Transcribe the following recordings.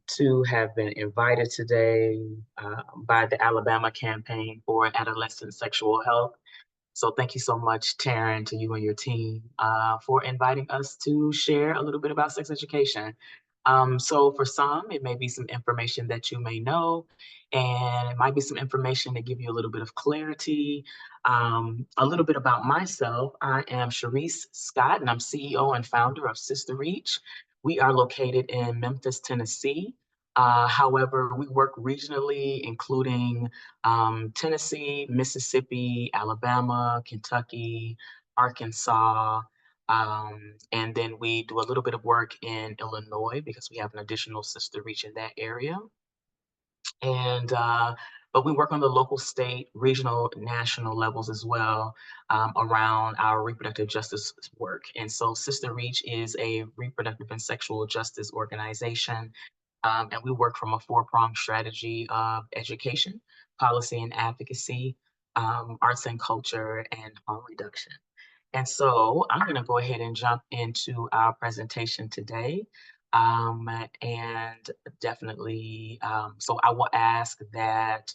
to have been invited today by the Alabama Campaign for Adolescent Sexual Health. So thank you so much, Taryn, to you and your team for inviting us to share a little bit about sex education. So for some, it may be some information that you may know, and it might be some information to give you a little bit of clarity. A little bit about myself. I am Cherisse Scott, and I'm CEO and founder of SisterReach. We are located in Memphis, Tennessee. However, we work regionally, including Tennessee, Mississippi, Alabama, Kentucky, Arkansas, and then we do a little bit of work in Illinois because we have an additional sister reach in that area. And but we work on the local, state, regional, national levels as well around our reproductive justice work. And so Sister Reach is a reproductive and sexual justice organization. And we work from a four-pronged strategy of education, policy and advocacy, arts and culture, and harm reduction. And so I'm going to go ahead and jump into our presentation today. And definitely, so I will ask that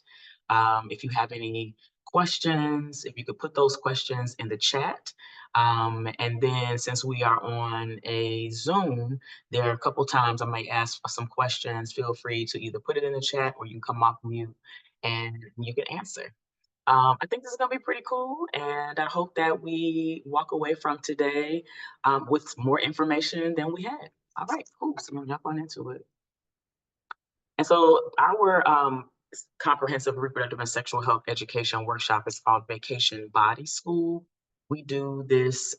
if you have any questions, if you could put those questions in the chat. And then since we are on a Zoom, there are a couple times I might ask for some questions. Feel free to either put it in the chat or you can come off mute and you can answer. I think this is going to be pretty cool, and I hope that we walk away from today with more information than we had. All right, cool. So I'm going to jump on into it. And so our comprehensive reproductive and sexual health education workshop is called Vacation Body School. We do this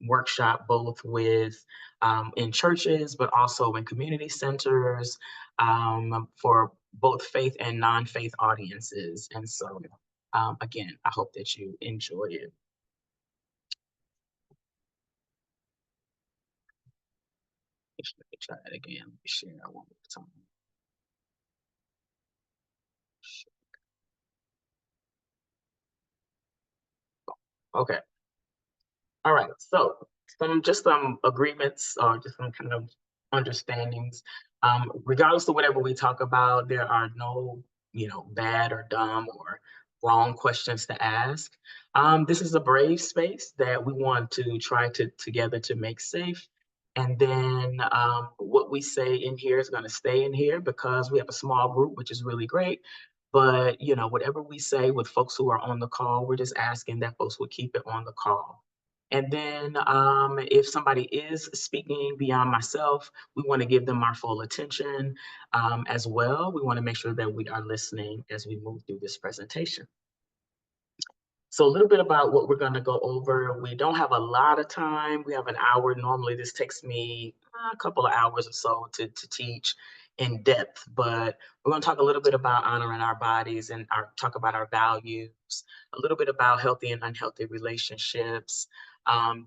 workshop both with in churches, but also in community centers for both faith and non-faith audiences. And so again, I hope that you enjoy it. Let me try it again. Let me share one more time. Okay. All right. So some agreements or just some kind of understandings. Regardless of whatever we talk about, there are no, bad or dumb or wrong questions to ask. This is a brave space that we want to try to together to make safe. And then what we say in here is going to stay in here because we have a small group, which is really great. But whatever we say with folks who are on the call, we're just asking that folks would keep it on the call. And then if somebody is speaking beyond myself, we want to give them our full attention as well. We want to make sure that we are listening as we move through this presentation. So a little bit about what we're going to go over. We don't have a lot of time. We have an hour. Normally this takes me a couple of hours or so to teach in depth, but we're going to talk a little bit about honoring our bodies and talk about our values, a little bit about healthy and unhealthy relationships,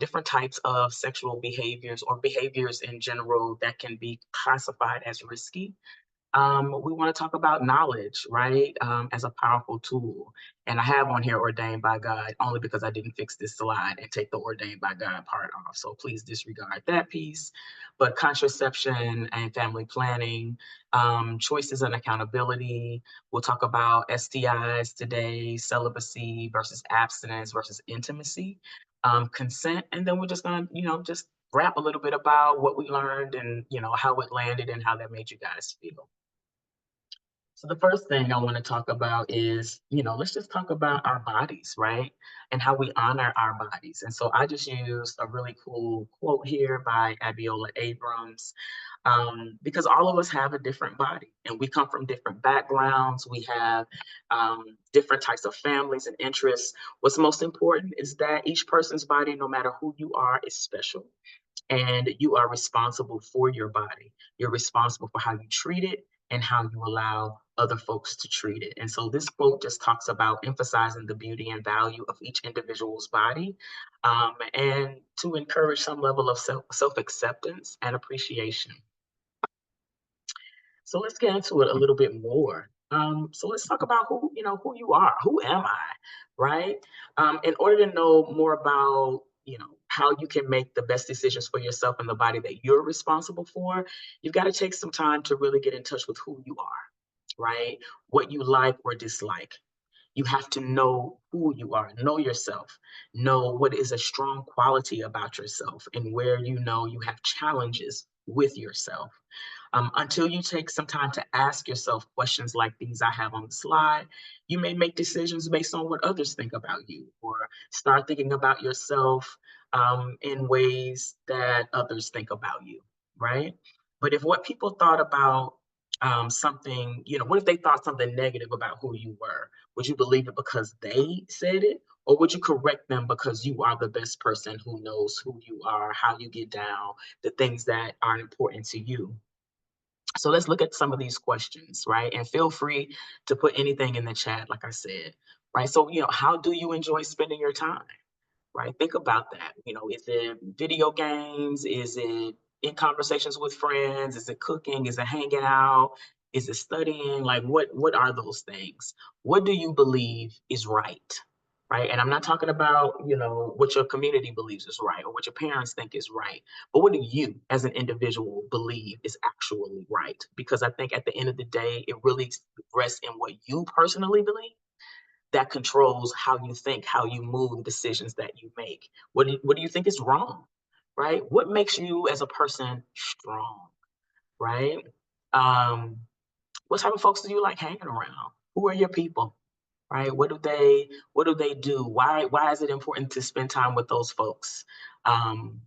different types of sexual behaviors or behaviors in general that can be classified as risky. We want to talk about knowledge, right, as a powerful tool. And I have on here ordained by God only because I didn't fix this slide and take the ordained by God part off. So please disregard that piece. But contraception and family planning, choices and accountability. We'll talk about STIs today, celibacy versus abstinence versus intimacy, consent. And then we're just going to, just rap a little bit about what we learned and, how it landed and how that made you guys feel. So the first thing I want to talk about is, let's just talk about our bodies, right? And how we honor our bodies. And so I just used a really cool quote here by Abiola Abrams, because all of us have a different body and we come from different backgrounds. We have different types of families and interests. What's most important is that each person's body, no matter who you are, is special. And you are responsible for your body. You're responsible for how you treat it and how you allow other folks to treat it. And so this quote just talks about emphasizing the beauty and value of each individual's body, and to encourage some level of self-acceptance and appreciation. So let's get into it a little bit more. So let's talk about who you are. Who am I, right? In order to know more about, how you can make the best decisions for yourself and the body that you're responsible for, you've got to take some time to really get in touch with who you are, right? What you like or dislike. You have to know who you are, know yourself, know what is a strong quality about yourself, and where you know you have challenges with yourself. Until you take some time to ask yourself questions like these I have on the slide, you may make decisions based on what others think about you, or start thinking about yourself in ways that others think about you, right? But if what people thought about something, what if they thought something negative about who you were? Would you believe it because they said it? Or would you correct them because you are the best person who knows who you are, how you get down, the things that are important to you? So let's look at some of these questions, right? And feel free to put anything in the chat, like I said, right? So, how do you enjoy spending your time, right? Think about that. Is it video games? Is it in conversations with friends? Is it cooking? Is it hanging out? Is it studying? Like, what are those things? What do you believe is right? Right. And I'm not talking about, what your community believes is right or what your parents think is right, but what do you as an individual believe is actually right? Because I think at the end of the day, it really rests in what you personally believe that controls how you think, how you move, decisions that you make. What do you think is wrong? Right? What makes you as a person strong? Right? Um, what type of folks do you like hanging around? Who are your people? Right? What do they do? Why is it important to spend time with those folks? Um,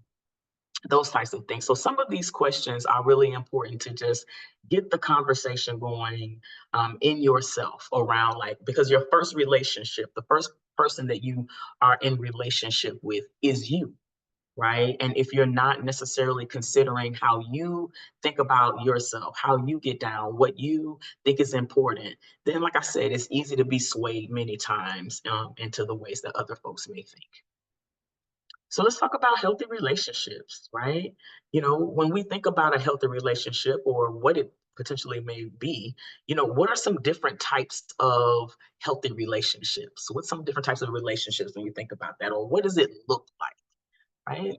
those types of things. So some of these questions are really important to just get the conversation going in yourself around, like, because your first relationship, the first person that you are in relationship with is you, right? And if you're not necessarily considering how you think about yourself, how you get down, what you think is important, then, like I said, it's easy to be swayed many times into the ways that other folks may think. So let's talk about healthy relationships, right? When we think about a healthy relationship or what it potentially may be, what are some different types of healthy relationships? What's some different types of relationships when you think about that? Or what does it look like, right?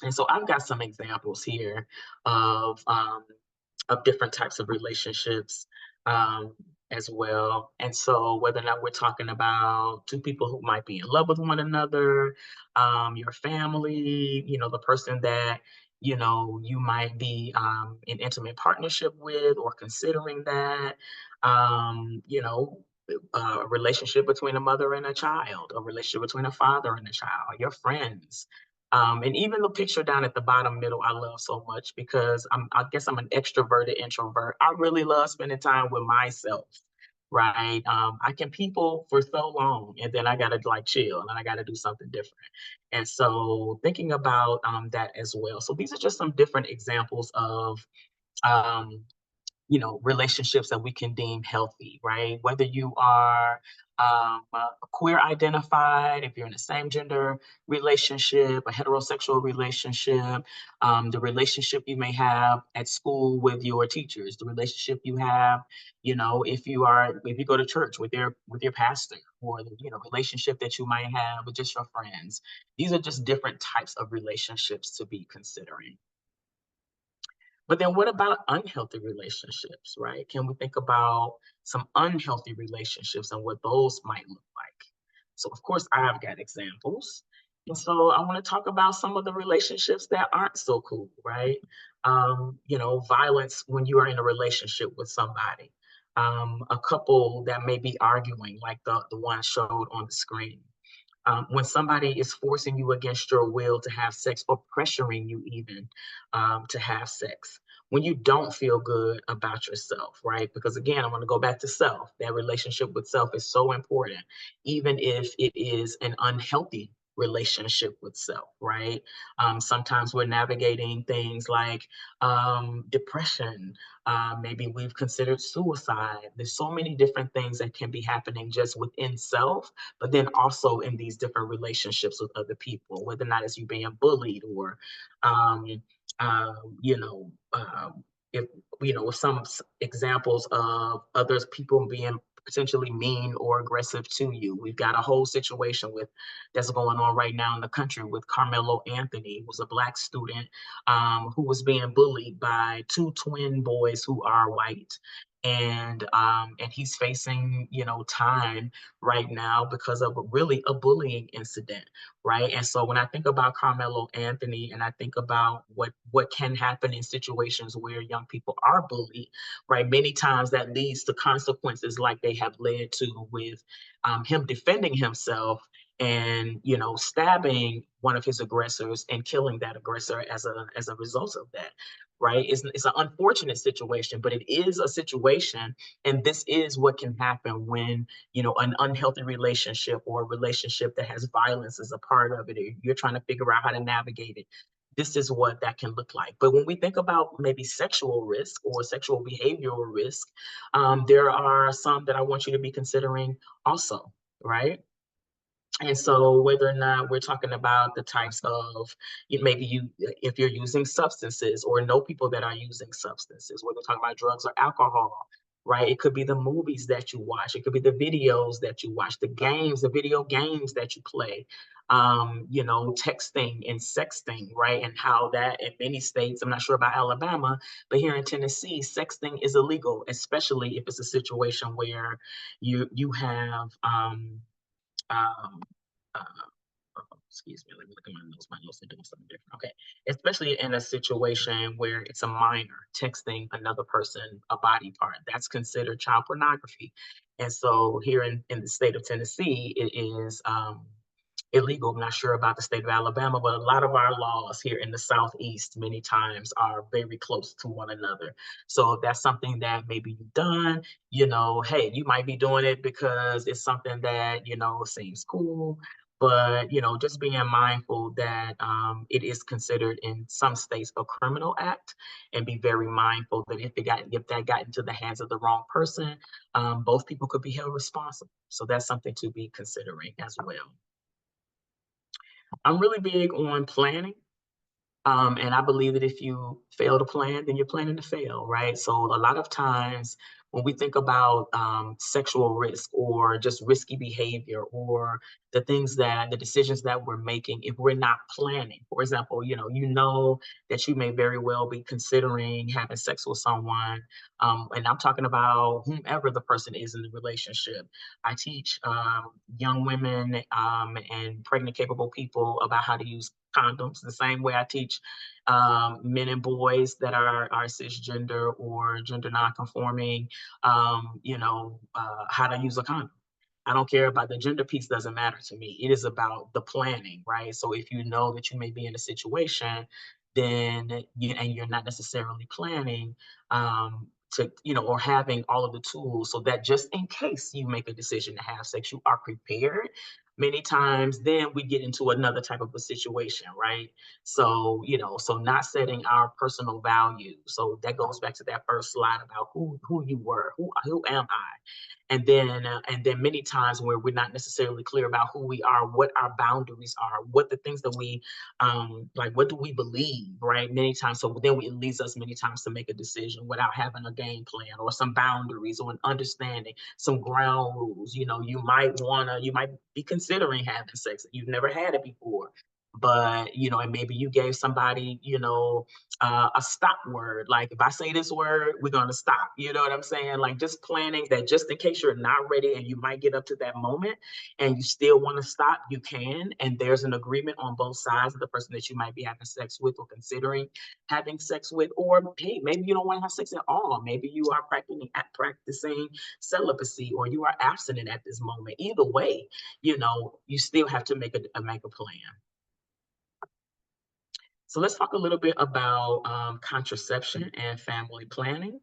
And so I've got some examples here of different types of relationships um, as well. And so whether or not we're talking about two people who might be in love with one another, your family, the person that you might be in intimate partnership with or considering that, a relationship between a mother and a child, a relationship between a father and a child, your friends, and even the picture down at the bottom middle, I love so much because I guess I'm an extroverted introvert. I really love spending time with myself, right? I can people for so long, and then I gotta like chill, and I gotta do something different. And so thinking about that as well. So these are just some different examples of um, relationships that we can deem healthy, right? Whether you are queer identified, if you're in a same gender relationship, a heterosexual relationship, the relationship you may have at school with your teachers, the relationship you have, if you go to church with your pastor, or the relationship that you might have with just your friends. These are just different types of relationships to be considering. But then what about unhealthy relationships, right? Can we think about some unhealthy relationships and what those might look like? So, of course, I've got examples. And so I want to talk about some of the relationships that aren't so cool, right? Violence when you are in a relationship with somebody. A couple that may be arguing, like the one showed on the screen. When somebody is forcing you against your will to have sex or pressuring you even to have sex, when you don't feel good about yourself, right? Because again, I want to go back to self. That relationship with self is so important, even if it is an unhealthy relationship with self, right? Sometimes we're navigating things like depression. Maybe we've considered suicide. There's so many different things that can be happening just within self, but then also in these different relationships with other people, whether or not it's you being bullied or, um, uh, you know, if with some examples of others people being potentially mean or aggressive to you. We've got a whole situation that's going on right now in the country with Carmelo Anthony, who's a Black student who was being bullied by two twin boys who are white. And he's facing, time right now because of really a bullying incident, right? And so when I think about Carmelo Anthony and I think about what can happen in situations where young people are bullied, right? Many times that leads to consequences like they have led to with him defending himself and stabbing one of his aggressors and killing that aggressor as a result of that, right? It's an unfortunate situation, but it is a situation, and this is what can happen when an unhealthy relationship or a relationship that has violence as a part of it. You're trying to figure out how to navigate it. This is what that can look like. But when we think about maybe sexual risk or sexual behavioral risk, there are some that I want you to be considering also, right? And so whether or not we're talking about the types of, if you're using substances or know people that are using substances, whether we're talking about drugs or alcohol, right? It could be the movies that you watch. It could be the videos that you watch, the video games that you play, texting and sexting, right? And how that in many states, I'm not sure about Alabama, but here in Tennessee, sexting is illegal, especially if it's a situation where you have, um, uh, excuse me, let me look at my notes. My notes are doing something different. Okay. Especially in a situation where it's a minor texting another person a body part, that's considered child pornography. And so here in the state of Tennessee, it is illegal. I'm not sure about the state of Alabama, but a lot of our laws here in the Southeast many times are very close to one another. So if that's something that maybe you've done, hey, you might be doing it because it's something that, seems cool. But, just being mindful that it is considered in some states a criminal act, and be very mindful that if that got into the hands of the wrong person, both people could be held responsible. So that's something to be considering as well. I'm really big on planning. And I believe that if you fail to plan, then you're planning to fail, right? So a lot of times when we think about sexual risk or just risky behavior or the decisions that we're making, if we're not planning, for example, that you may very well be considering having sex with someone. And I'm talking about whomever the person is in the relationship. I teach young women and pregnant capable people about how to use condoms the same way I teach men and boys that are cisgender or gender nonconforming, how to use a condom. I don't care about the gender piece, doesn't matter to me. It is about the planning, right? So if you know that you may be in a situation, then you're not necessarily planning or having all of the tools so that just in case you make a decision to have sex, you are prepared. Many times, then we get into another type of a situation, right? So, so not setting our personal value. So that goes back to that first slide about who you were, who am I? And then many times where we're not necessarily clear about who we are, what our boundaries are, what the things that we like, what do we believe, right? Many times, so then it leads us many times to make a decision without having a game plan or some boundaries or an understanding, some ground rules. You might be considering having sex. You've never had it before, but and maybe you gave somebody a stop word, like if I say this word, we're going to stop. You know what I'm saying? Like just planning that just in case you're not ready and you might get up to that moment and you still want to stop, you can. And there's an agreement on both sides of the person that you might be having sex with or considering having sex with. Or hey, maybe you don't want to have sex at all. Maybe you are practicing celibacy, or you are abstinent at this moment. Either way, you still have to make a plan. So let's talk a little bit about contraception and family planning.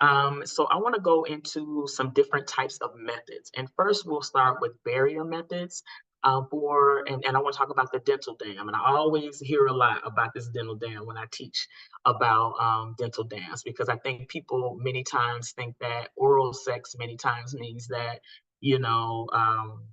So I want to go into some different types of methods. And first, we'll start with barrier methods and I want to talk about the dental dam. And I always hear a lot about this dental dam when I teach about dental dams, because I think people many times think that oral sex many times means that, you know, um,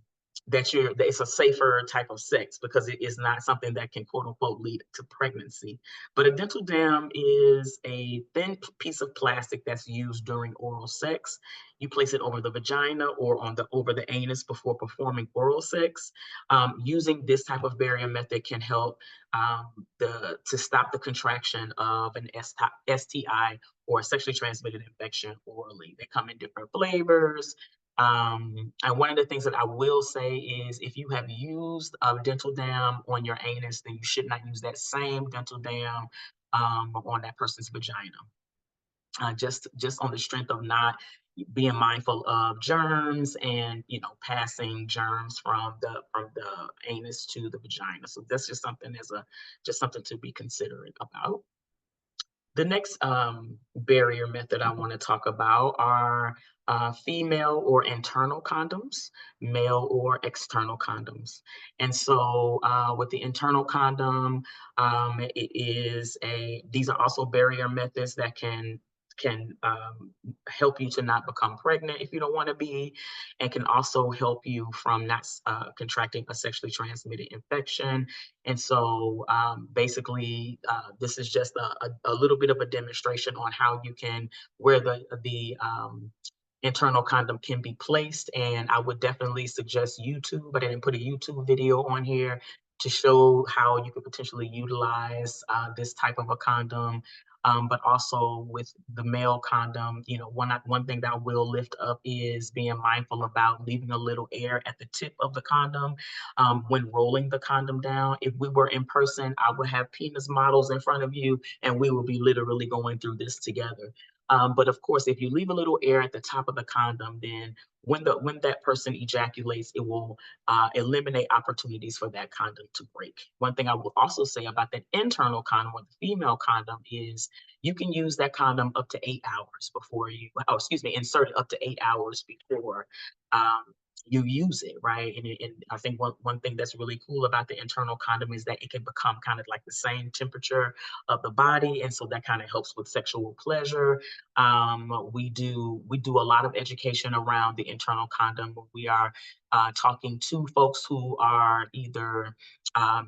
that it's a safer type of sex because it is not something that can quote unquote lead to pregnancy. But a dental dam is a thin piece of plastic that's used during oral sex. You place it over the vagina or over the anus before performing oral sex. Using this type of barrier method can help to stop the contraction of an STI or a sexually transmitted infection orally. They come in different flavors. And one of the things that I will say is if you have used a dental dam on your anus, then you should not use that same dental dam on that person's vagina. Just on the strength of not being mindful of germs and passing germs from the anus to the vagina. So that's just something just something to be considerate about. The next barrier method I want to talk about are female or internal condoms, male or external condoms. And so with the internal condom, these are also barrier methods that can help you to not become pregnant if you don't want to be, and can also help you from not contracting a sexually transmitted infection. And so basically, this is just a little bit of a demonstration on how you can, where the internal condom can be placed. And I would definitely suggest YouTube, but I didn't put a YouTube video on here to show how you could potentially utilize this type of a condom. But also with the male condom, one thing that I will lift up is being mindful about leaving a little air at the tip of the condom when rolling the condom down. If we were in person, I would have penis models in front of you and we would be literally going through this together. But of course, if you leave a little air at the top of the condom, then when that person ejaculates, it will eliminate opportunities for that condom to break. One thing I will also say about that internal condom or the female condom is you can use that condom up to 8 hours before insert it up to 8 hours before you use it, right? And I think one thing that's really cool about the internal condom is that it can become kind of like the same temperature of the body, and so that kind of helps with sexual pleasure. We do a lot of education around the internal condom. We are talking to folks who are either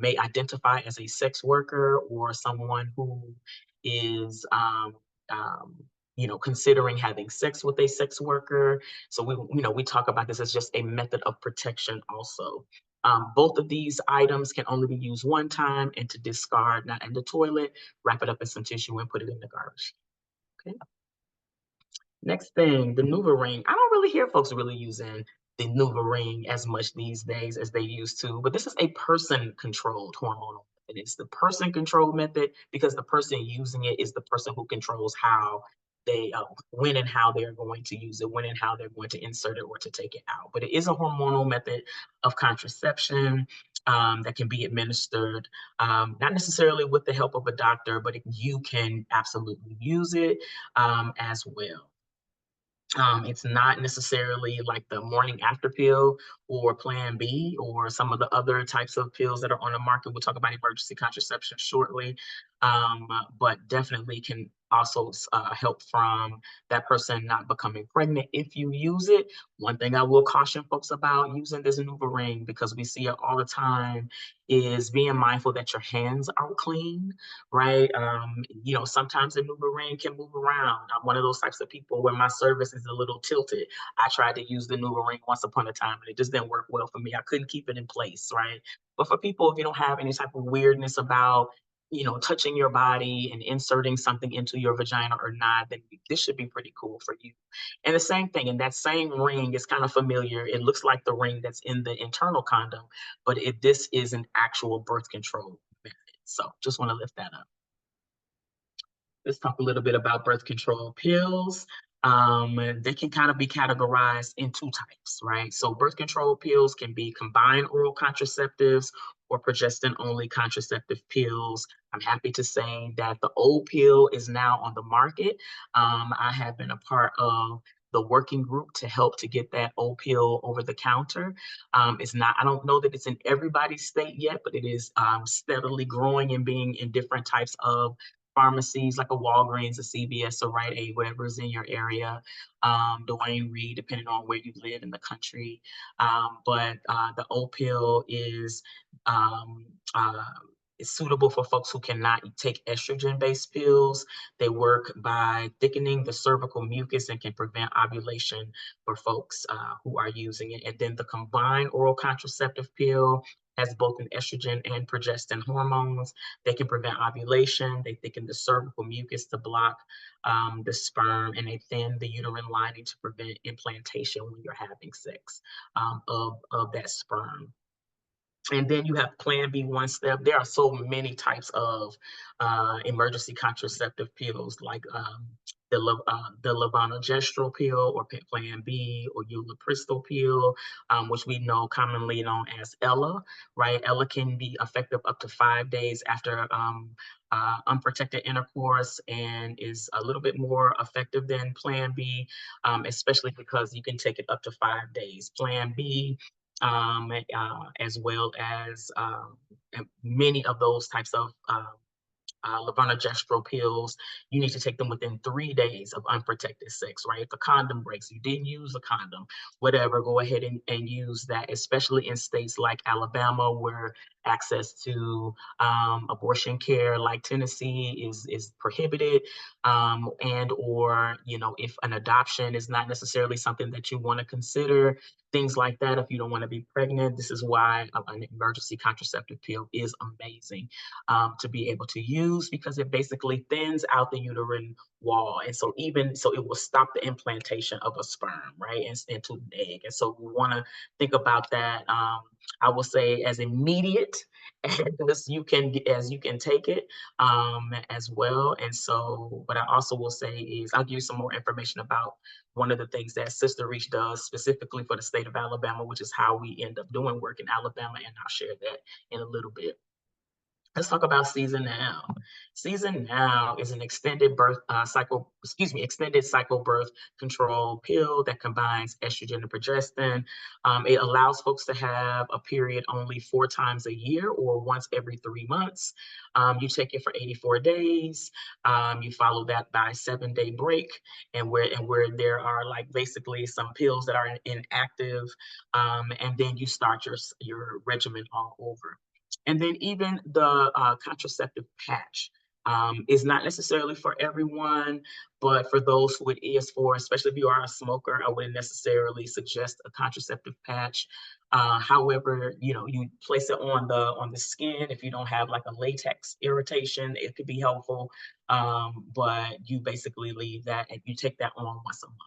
may identify as a sex worker or someone who is um, considering having sex with a sex worker. So we talk about this as just a method of protection also. Both of these items can only be used one time and to discard, not in the toilet, wrap it up in some tissue and put it in the garbage. Okay. Next thing, the NuvaRing. I don't really hear folks really using the NuvaRing as much these days as they used to, but this is a person-controlled hormonal method. It's the person-controlled method because the person using it is the person who controls how when and how they're going to use it, when and how they're going to insert it or to take it out. But it is a hormonal method of contraception that can be administered, not necessarily with the help of a doctor, but you can absolutely use it as well. It's not necessarily like the morning after pill or Plan B or some of the other types of pills that are on the market. We'll talk about emergency contraception shortly, but definitely can also help from that person not becoming pregnant if you use it. One thing I will caution folks about using this NuvaRing, because we see it all the time, is being mindful that your hands are clean, right? Sometimes the NuvaRing can move around. I'm one of those types of people where my service is a little tilted. I tried to use the NuvaRing once upon a time and it just didn't work well for me. I couldn't keep it in place, right? But for people, if you don't have any type of weirdness about touching your body and inserting something into your vagina or not, then this should be pretty cool for you. And the same thing, and that same ring is kind of familiar. It looks like the ring that's in the internal condom, but this is an actual birth control method. So just want to lift that up. Let's talk a little bit about birth control pills. They can kind of be categorized in two types, right? So birth control pills can be combined oral contraceptives or progestin-only contraceptive pills. I'm happy to say that the old pill is now on the market. I have been a part of the working group to help to get that old pill over the counter. I don't know that it's in everybody's state yet, but it is steadily growing and being in different types of pharmacies like a Walgreens, a CVS, a Rite Aid, whatever's in your area, Dwayne Reed, depending on where you live in the country. But the oat pill um, uh, is suitable for folks who cannot take estrogen-based pills. They work by thickening the cervical mucus and can prevent ovulation for folks who are using it. And then the combined oral contraceptive pill has both an estrogen and progestin hormones. They can prevent ovulation. They thicken the cervical mucus to block the sperm, and they thin the uterine lining to prevent implantation when you're having sex of that sperm. And then you have Plan B one step. There are so many types of emergency contraceptive pills, like the levonorgestrel pill, or Plan B, or ulipristal pill, which we know commonly known as Ella. Right, Ella can be effective up to 5 days after unprotected intercourse, and is a little bit more effective than Plan B, especially because you can take it up to 5 days. Plan B, as well as many of those types of levonorgestrel pills, you need to take them within 3 days of unprotected sex, right? If the condom breaks, you didn't use a condom, whatever, go ahead and use that, especially in states like Alabama, where access to abortion care, like Tennessee, is prohibited, and or, if an adoption is not necessarily something that you want to consider, things like that. If you don't want to be pregnant, this is why an emergency contraceptive pill is amazing to be able to use, because it basically thins out the uterine wall. And so it will stop the implantation of a sperm, right, into an egg. And so we want to think about that. I will say as immediate as you can take it, as well. And so what I also will say is I'll give you some more information about one of the things that SisterReach does specifically for the state of Alabama, which is how we end up doing work in Alabama. And I'll share that in a little bit. Let's talk about Season Now. Season Now is an extended cycle birth control pill that combines estrogen and progestin. It allows folks to have a period only 4 times a year, or once every 3 months. You take it for 84 days. You follow that by a 7-day break, and where there are like basically some pills that are inactive, and then you start your regimen all over. And then even the contraceptive patch is not necessarily for everyone, but for those who it is for, especially if you are a smoker, I wouldn't necessarily suggest a contraceptive patch. However, you place it on the skin. If you don't have like a latex irritation, it could be helpful. But you basically leave that and you take that on once a month.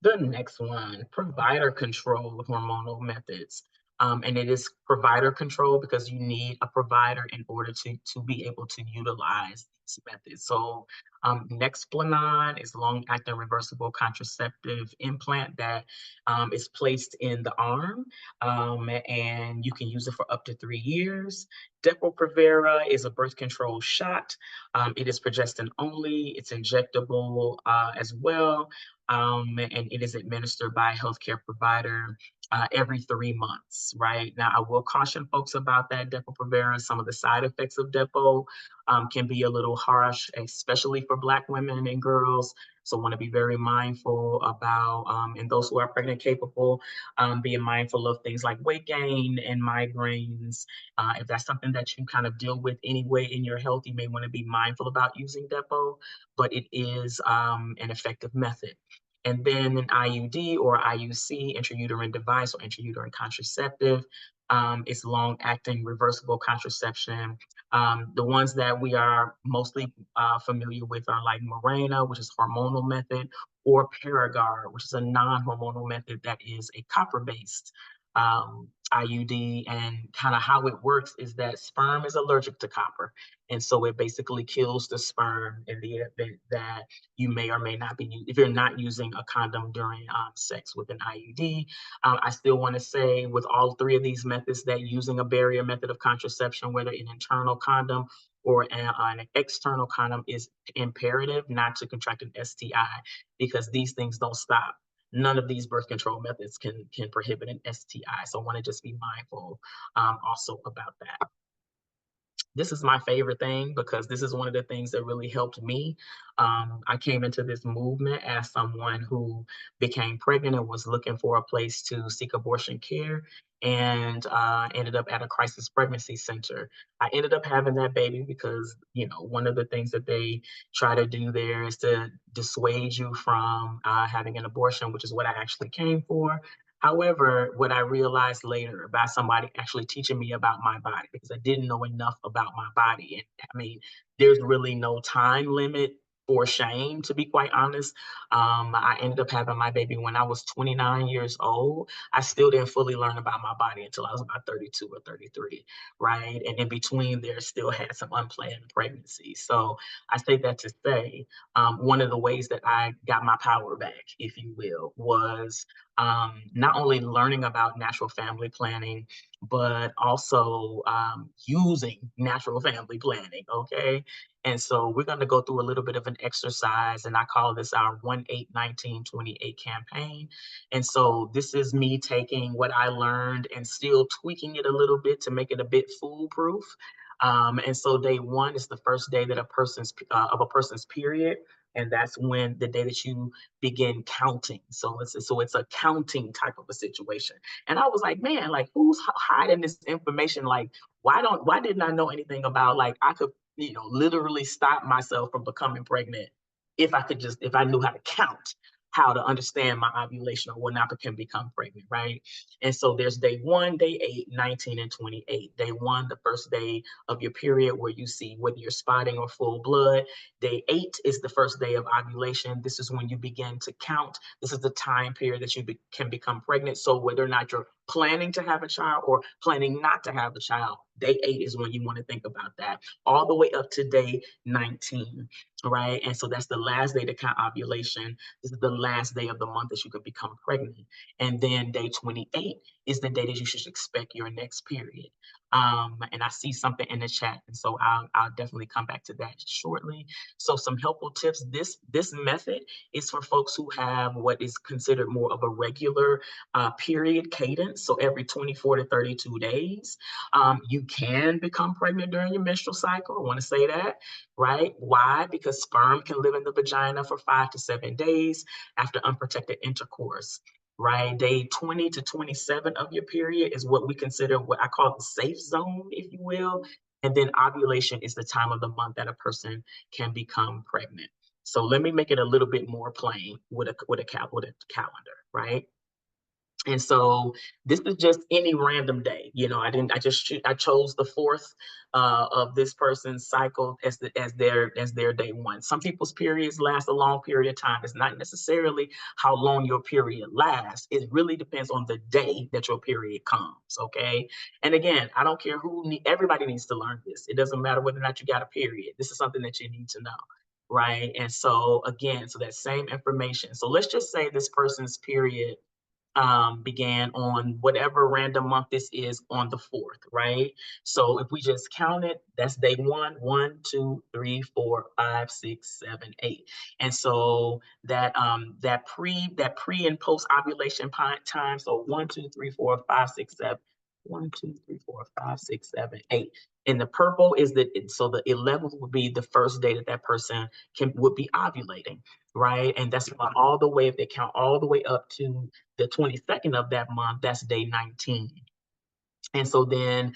The next one, provider control hormonal methods. And it is provider control because you need a provider in order to be able to utilize these methods. So Nexplanon is long-acting reversible contraceptive implant that is placed in the arm, and you can use it for up to 3 years. Depo-Provera is a birth control shot. It is progestin only. It's injectable as well. And it is administered by a healthcare provider every 3 months, right? Now, I will caution folks about that Depo-Provera. Some of the side effects of Depo can be a little harsh, especially for Black women and girls. So want to be very mindful about, and those who are pregnant capable, being mindful of things like weight gain and migraines. If that's something that you kind of deal with anyway in your health, you may want to be mindful about using Depo, but it is an effective method. And then an IUD or IUC, intrauterine device or intrauterine contraceptive, is long-acting reversible contraception. The ones that we are mostly familiar with are like Mirena, which is hormonal method, or Paragard, which is a non-hormonal method that is a copper-based IUD. And kind of how it works is that sperm is allergic to copper. And so it basically kills the sperm in the event that you may or may not be, if you're not using a condom during sex with an IUD. I still want to say with all 3 of these methods that using a barrier method of contraception, whether an internal condom or an external condom, is imperative not to contract an STI, because these things don't stop. None of these birth control methods can prohibit an STI. So I want to just be mindful also about that. this is my favorite thing because this is one of the things that really helped me. I came into this movement as someone who became pregnant and was looking for a place to seek abortion care, and ended up at a crisis pregnancy center. I ended up having that baby because, one of the things that they try to do there is to dissuade you from having an abortion, which is what I actually came for. However, what I realized later about somebody actually teaching me about my body, because I didn't know enough about my body. And I mean, there's really no time limit for shame, to be quite honest. I ended up having my baby when I was 29 years old. I still didn't fully learn about my body until I was about 32 or 33, right? And in between there, still had some unplanned pregnancies. So I say that to say, one of the ways that I got my power back, if you will, was not only learning about natural family planning, but also using natural family planning. Okay. And so we're going to go through a little bit of an exercise, and I call this our 1-8-19-28 campaign. And so this is me taking what I learned and still tweaking it a little bit to make it a bit foolproof. And so day one is the first day that a person's period, and that's when the day that you begin counting. So it's a counting type of a situation. And I was like, man, like who's hiding this information? Like, why didn't I know anything about, like, I could, literally stop myself from becoming pregnant if I knew how to count, how to understand my ovulation or when I can become pregnant, right? And so there's day one, day 8, 19, and 28. Day one, the first day of your period, where you see whether you're spotting or full blood. Day 8 is the first day of ovulation. This is when you begin to count. This is the time period that you can become pregnant. So whether or not you're planning to have a child or planning not to have a child, day 8 is when you want to think about that, all the way up to day 19, right? And so that's the last day to count ovulation. This is the last day of the month that you could become pregnant. And then day 28 is the day that you should expect your next period. And I see something in the chat, and so I'll definitely come back to that shortly. So some helpful tips. This method is for folks who have what is considered more of a regular period cadence. So every 24 to 32 days, you can become pregnant during your menstrual cycle. I want to say that, right? Why? Because sperm can live in the vagina for 5 to 7 days after unprotected intercourse, right? Day 20 to 27 of your period is what we consider, what I call the safe zone, if you will. And then ovulation is the time of the month that a person can become pregnant. So let me make it a little bit more plain with a calendar, right? And so this is just any random day. I chose the fourth of this person's cycle as their day one. Some people's periods last a long period of time. It's not necessarily how long your period lasts. It really depends on the day that your period comes. Okay. And again, I don't care everybody needs to learn this. It doesn't matter whether or not you got a period. This is something that you need to know. Right. And so again, so that same information. So let's just say this person's period began on whatever random month this is on the 4th, right? So if we just count it, that's day one, 1, 2, 3, 4, 5, 6, 7, 8. And so that pre and post ovulation time, so 1, 2, 3, 4, 5, 6, 7. 1, 2, 3, 4, 5, 6, 7, 8. And the purple is so the 11th would be the first day that person would be ovulating, right? And that's all the way, if they count all the way up to the 22nd of that month, that's day 19. And so then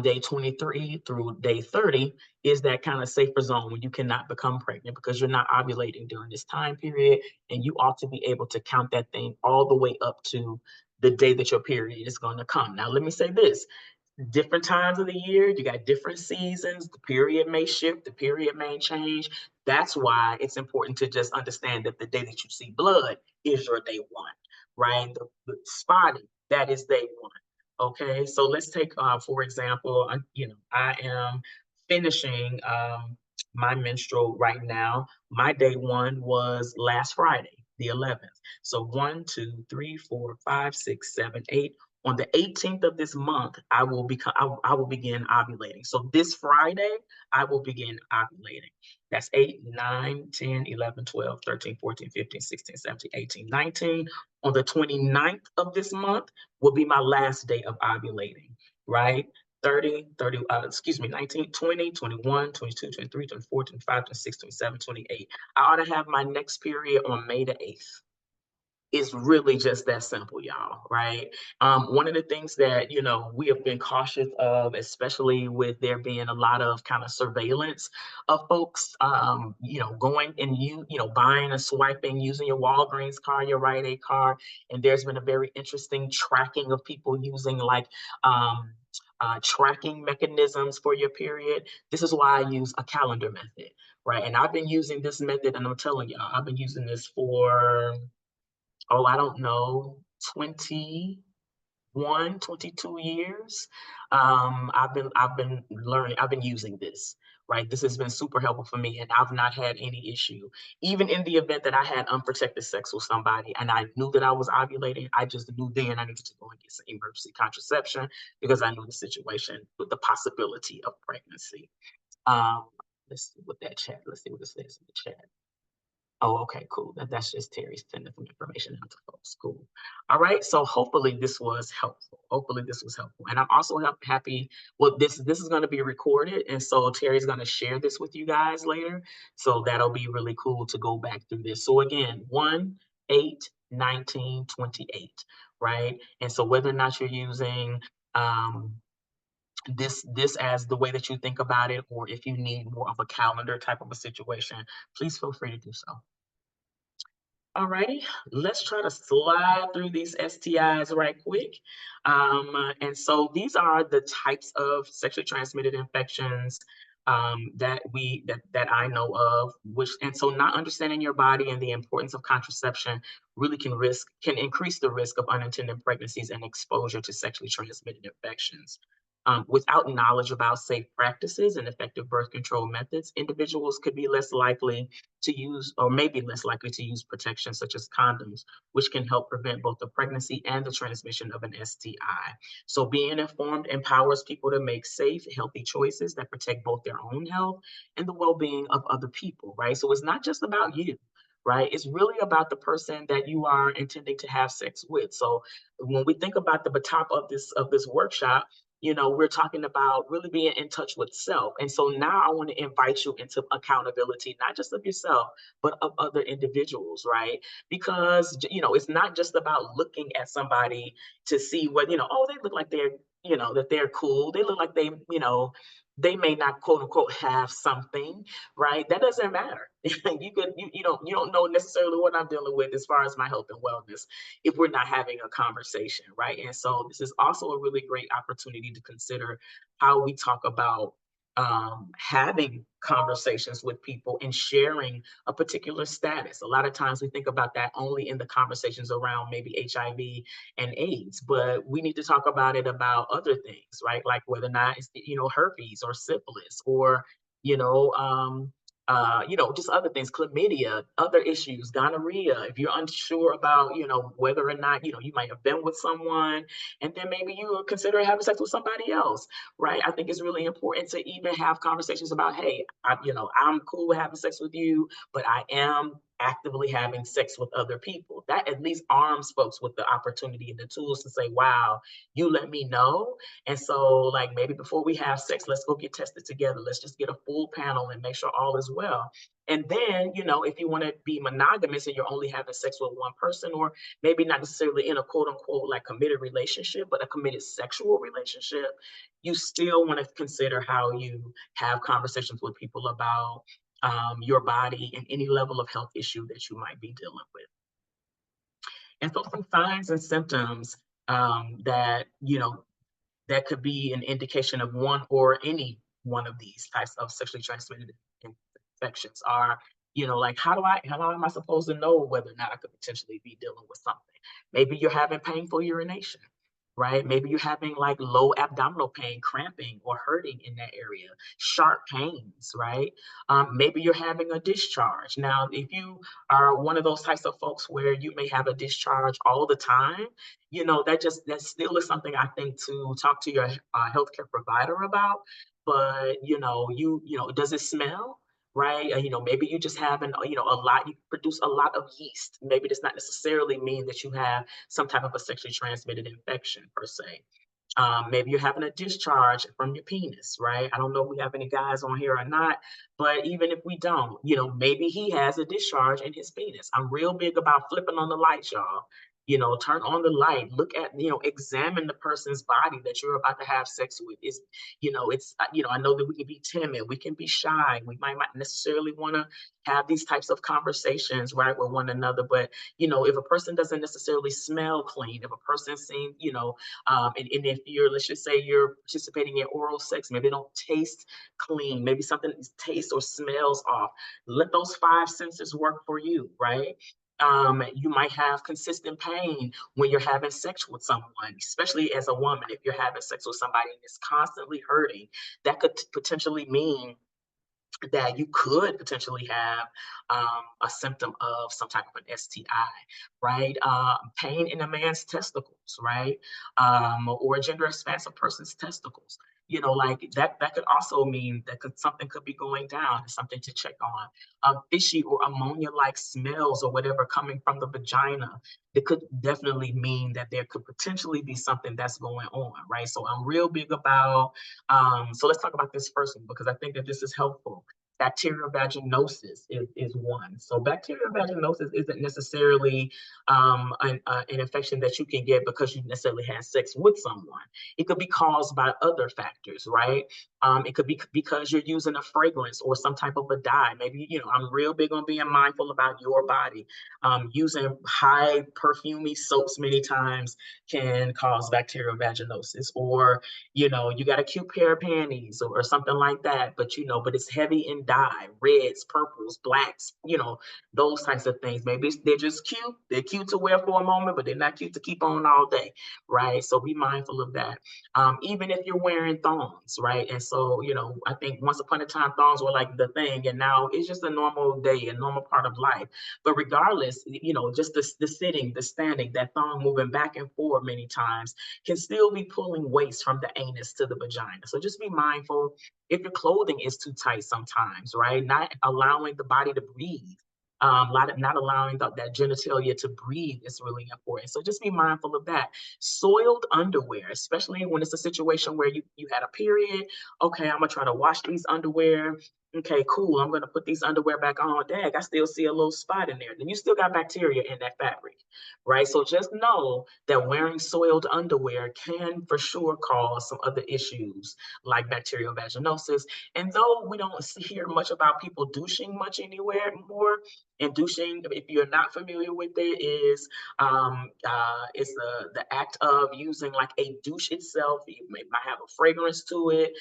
day 23 through day 30 is that kind of safer zone when you cannot become pregnant because you're not ovulating during this time period. And you ought to be able to count that thing all the way up to the day that your period is going to come. Now, let me say this. Different times of the year, you got different seasons, the period may shift, the period may change. That's why it's important to just understand that the day that you see blood is your day one, right? The spotting, that is day one. Okay, so let's take, for example, I am finishing my menstrual right now. My day one was last Friday, the 11th. So 1, 2, 3, 4, 5, 6, 7, 8. On the 18th of this month, I will begin ovulating. So this Friday, I will begin ovulating. That's 8, 9, 10, 11, 12, 13, 14, 15, 16, 17, 18, 19. On the 29th of this month will be my last day of ovulating, right? 19, 20, 21, 22, 23, 24, 25, 26, 27, 28. I ought to have my next period on May the 8th. It's really just that simple, y'all, right? One of the things that, we have been cautious of, especially with there being a lot of kind of surveillance of folks, going and buying and swiping, using your Walgreens card, your Rite Aid card. And there's been a very interesting tracking of people using like, tracking mechanisms for your period. This is why I use a calendar method, right? And I've been using this method, and I'm telling y'all, I've been using this for, oh, I don't know, 21, 22 years. I've been learning, I've been using this, right? This has been super helpful for me, and I've not had any issue. Even in the event that I had unprotected sex with somebody and I knew that I was ovulating, I just knew then I needed to go and get some emergency contraception because I knew the situation with the possibility of pregnancy. Um, let's see what that chat, let's see what it says in the chat. Oh, okay, cool. That's just Terry sending some information out to folks. Cool. All right. So hopefully this was helpful. Hopefully this was helpful. And I'm also happy. Well, this is going to be recorded, and so Terry's going to share this with you guys later. So that'll be really cool to go back through this. So again, 1, 8, 19, 28, right? And so whether or not you're using this as the way that you think about it, or if you need more of a calendar type of a situation, please feel free to do so. Alrighty, let's try to slide through these STIs right quick. And so these are the types of sexually transmitted infections that I know of. And so not understanding your body and the importance of contraception really can increase the risk of unintended pregnancies and exposure to sexually transmitted infections. Without knowledge about safe practices and effective birth control methods, individuals could be less likely to use, or maybe less likely to use protection such as condoms, which can help prevent both the pregnancy and the transmission of an STI. So being informed empowers people to make safe, healthy choices that protect both their own health and the well-being of other people, right? So it's not just about you. Right? It's really about the person that you are intending to have sex with. So when we think about the top of this workshop, we're talking about really being in touch with self. And so now I want to invite you into accountability, not just of yourself, but of other individuals, right? Because, it's not just about looking at somebody to see what, oh, they look like that they're cool. They look like they may not quote unquote have something, right? That doesn't matter. You don't know necessarily what I'm dealing with as far as my health and wellness if we're not having a conversation, right? And so this is also a really great opportunity to consider how we talk about having conversations with people and sharing a particular status. A lot of times we think about that only in the conversations around maybe HIV and AIDS, but we need to talk about it about other things, right? Like whether or not it's, herpes or syphilis or, you know, um, just other things, chlamydia, other issues, gonorrhea. If you're unsure about, whether or not, you might have been with someone and then maybe you are considering having sex with somebody else, right? I think it's really important to even have conversations about, hey, I'm cool with having sex with you, but I am actively having sex with other people. That at least arms folks with the opportunity and the tools to say, wow, you let me know. And so, like, maybe before we have sex, let's go get tested together. Let's just get a full panel and make sure all is well. And then, if you want to be monogamous and you're only having sex with one person, or maybe not necessarily in a quote unquote like committed relationship, but a committed sexual relationship, you still want to consider how you have conversations with people about your body and any level of health issue that you might be dealing with. And so some signs and symptoms that could be an indication of one or any one of these types of sexually transmitted infections are, like how am I supposed to know whether or not I could potentially be dealing with something? Maybe you're having painful urination, right? Maybe you're having like low abdominal pain, cramping or hurting in that area, sharp pains, right? Maybe you're having a discharge. Now, if you are one of those types of folks where you may have a discharge all the time, that still is something I think to talk to your healthcare provider about. But does it smell? Right? Maybe you just having, you produce a lot of yeast. Maybe does not necessarily mean that you have some type of a sexually transmitted infection per se. Maybe you're having a discharge from your penis, right? I don't know if we have any guys on here or not, but even if we don't, maybe he has a discharge in his penis. I'm real big about flipping on the lights, y'all. Turn on the light, look at, examine the person's body that you're about to have sex with. I know that we can be timid, we can be shy, we might not necessarily want to have these types of conversations, right, with one another. But, if a person doesn't necessarily smell clean, if a person seems, and if let's just say you're participating in oral sex, maybe they don't taste clean, maybe something tastes or smells off. Let those five senses work for you, right? You might have consistent pain when you're having sex with someone, especially as a woman. If you're having sex with somebody and it's constantly hurting, that could potentially mean that you could potentially have a symptom of some type of an STI, right? Pain in a man's testicles, right? Or a gender expansive person's testicles. Like that could also mean that something could be going down, something to check on. Fishy or ammonia-like smells or whatever coming from the vagina, it could definitely mean that there could potentially be something that's going on, right? So I'm real big about, so let's talk about this first one, because I think that this is helpful. Bacterial vaginosis is one. So bacterial vaginosis isn't necessarily an infection that you can get because you necessarily had sex with someone. It could be caused by other factors, right? It could be because you're using a fragrance or some type of a dye. Maybe, I'm real big on being mindful about your body. Using high perfumey soaps many times can cause bacterial vaginosis. Or, you got a cute pair of panties or something like that, but but it's heavy in dye, reds, purples, blacks, those types of things. Maybe they're just cute. They're cute to wear for a moment, but they're not cute to keep on all day, right? So be mindful of that. Even if you're wearing thongs, right? And so, I think once upon a time thongs were like the thing, and now it's just a normal day, a normal part of life. But regardless, just the sitting, the standing, that thong moving back and forth many times can still be pulling waste from the anus to the vagina. So just be mindful if your clothing is too tight sometimes, right? Not allowing the body to breathe. Not allowing that genitalia to breathe is really important. So just be mindful of that. Soiled underwear, especially when it's a situation where you had a period. Okay, I'm gonna try to wash these underwear. Okay, cool. I'm gonna put these underwear back on. Dang, I still see a little spot in there. Then you still got bacteria in that fabric, right? So just know that wearing soiled underwear can for sure cause some other issues like bacterial vaginosis. And though we don't hear much about people douching much anywhere more, and douching, if you're not familiar with it, is it's the act of using like a douche itself. You might have a fragrance to it.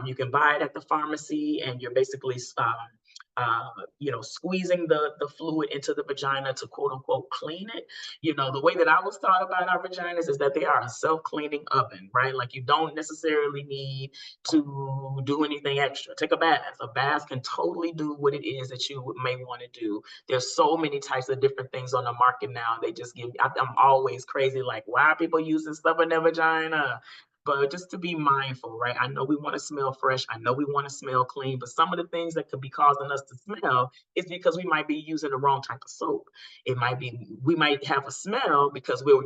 You can buy it at the pharmacy, and you're basically squeezing the fluid into the vagina to quote unquote clean it. The way that I was taught about our vaginas is that they are a self-cleaning oven, right? Like you don't necessarily need to do anything extra. Take a bath. A bath can totally do what it is that you may want to do. There's so many types of different things on the market now. They just I'm always crazy, like, why are people using stuff in their vagina? But just to be mindful, right? I know we want to smell fresh. I know we want to smell clean, but some of the things that could be causing us to smell is because we might be using the wrong type of soap. We might have a smell because we're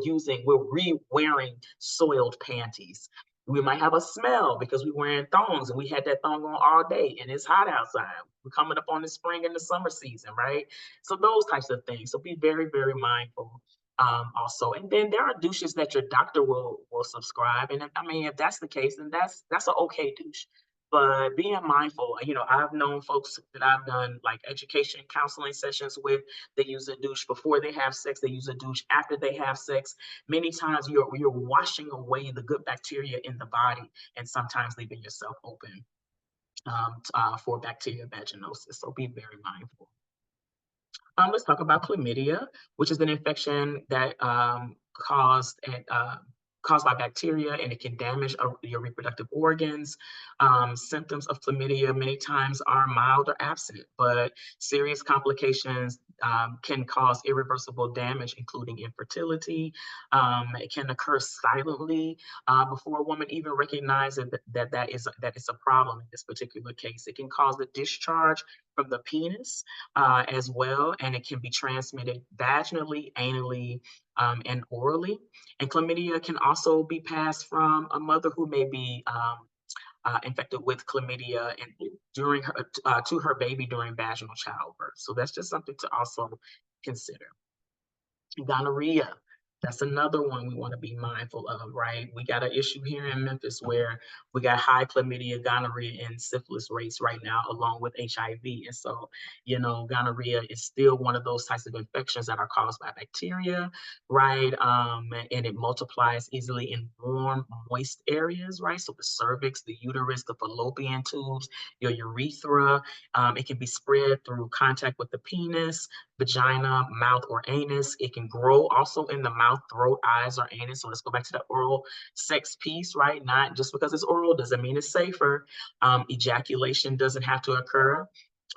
re-wearing soiled panties. We might have a smell because we're wearing thongs and we had that thong on all day and it's hot outside. We're coming up on the spring and the summer season, right? So those types of things. So be very, very mindful also. And then there are douches that your doctor will subscribe. And I mean, if that's the case, then that's an okay douche. But being mindful, I've known folks that I've done like education counseling sessions with. They use a douche before they have sex. They use a douche after they have sex. Many times you're washing away the good bacteria in the body, and sometimes leaving yourself open for bacterial vaginosis. So be very mindful. Let's talk about chlamydia, which is an infection that caused by bacteria, and it can damage your reproductive organs. Symptoms of chlamydia many times are mild or absent, but serious complications can cause irreversible damage, including infertility. It can occur silently before a woman even recognizes that is a problem in this particular case. It can cause a discharge from the penis as well, and it can be transmitted vaginally, anally, and orally. And chlamydia can also be passed from a mother who may be infected with chlamydia and during her to her baby during vaginal childbirth. So that's just something to also consider. Gonorrhea. That's another one we want to be mindful of, right? We got an issue here in Memphis where we got high chlamydia, gonorrhea, and syphilis rates right now, along with HIV. And so, gonorrhea is still one of those types of infections that are caused by bacteria, right? And it multiplies easily in warm, moist areas, right? So the cervix, the uterus, the fallopian tubes, your urethra. It can be spread through contact with the penis, vagina, mouth, or anus. It can grow also in the mouth, throat, eyes, or anus. So let's go back to the oral sex piece, right? Not just because it's oral doesn't mean it's safer. Ejaculation doesn't have to occur,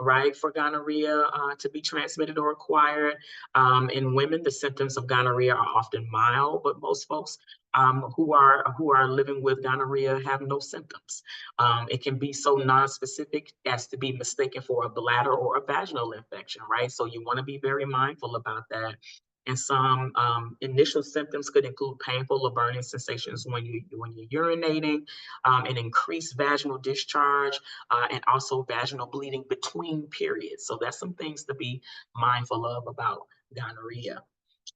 right, for gonorrhea to be transmitted or acquired. In women, the symptoms of gonorrhea are often mild, but most folks who are living with gonorrhea have no symptoms. It can be so non-specific as to be mistaken for a bladder or a vaginal infection, right? So you want to be very mindful about that. And some initial symptoms could include painful or burning sensations when you're urinating, an increased vaginal discharge, and also vaginal bleeding between periods. So that's some things to be mindful of about gonorrhea.